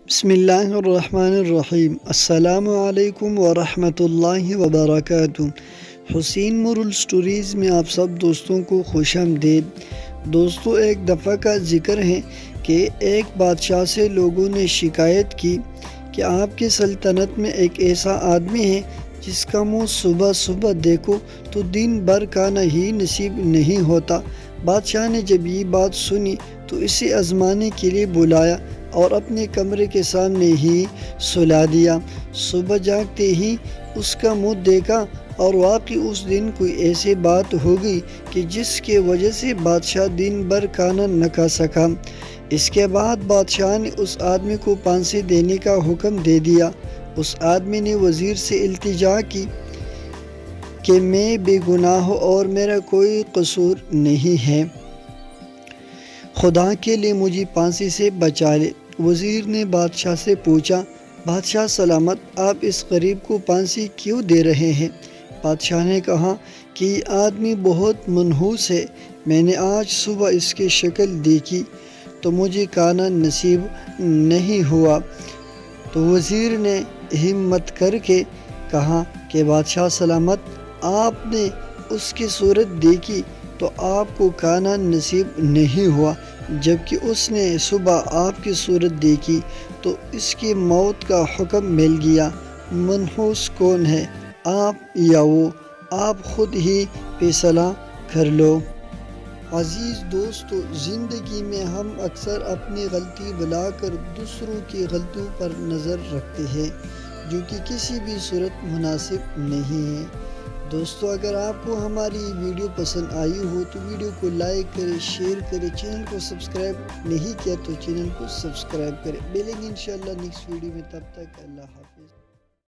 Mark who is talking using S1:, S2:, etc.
S1: بسم اللہ الرحمن الرحیم۔ السلام علیکم ورحمۃ اللہ وبرکاتہ۔ حسین مورل سٹوریز میں آپ سب دوستوں کو خوش آمدید۔ دوستو، ایک دفعہ کا ذکر ہے کہ ایک بادشاہ سے لوگوں نے شکایت کی کہ آپ کی سلطنت میں ایک ایسا آدمی ہے جس کا منہ صبح صبح دیکھو تو دن بھر کھانا ہی نصیب نہیں ہوتا۔ بادشاہ نے جب یہ بات سنی تو اسے آزمانے کے لیے بلایا اور اپنے کمرے کے سامنے ہی سلا دیا۔ صبح جاگتے ہی اس کا منہ دیکھا اور واقعی اس دن کوئی ایسی بات ہو گئی کہ جس کی وجہ سے بادشاہ دن بھر کھانا نہ کھا سکا۔ اس کے بعد بادشاہ نے اس آدمی کو پھانسی دینے کا حکم دے دیا۔ اس آدمی نے وزیر سے التجا کی کہ میں بے گناہ ہوں اور میرا کوئی قصور نہیں ہے، خدا کے لیے مجھے پھانسی سے بچا لے۔ وزیر نے بادشاہ سے پوچھا، بادشاہ سلامت، آپ اس غریب کو پھانسی کیوں دے رہے ہیں؟ بادشاہ نے کہا کہ یہ آدمی بہت منحوس ہے، میں نے آج صبح اس کی شکل دیکھی تو مجھے کھانا نصیب نہیں ہوا۔ تو وزیر نے ہمت کر کے کہا کہ بادشاہ سلامت، آپ نے اس کی صورت دیکھی تو آپ کو کھانا نصیب نہیں ہوا، جبکہ اس نے صبح آپ کی صورت دیکھی تو اس کی موت کا حکم مل گیا۔ منحوس کون ہے، آپ یا وہ؟ آپ خود ہی فیصلہ کر لو۔ عزیز دوستو، زندگی میں ہم اکثر اپنی غلطی بھلا کر دوسروں کی غلطیوں پر نظر رکھتے ہیں، جو کہ کسی بھی صورت مناسب نہیں ہے۔ دوستو، اگر آپ کو ہماری ویڈیو پسند آئی ہو تو ویڈیو کو لائک کریں، شیئر کریں، چینل کو سبسکرائب نہیں کیا تو چینل کو سبسکرائب کریں۔ ملیں گے انشاءاللہ نیکسٹ ویڈیو میں، تب تک اللہ حافظ۔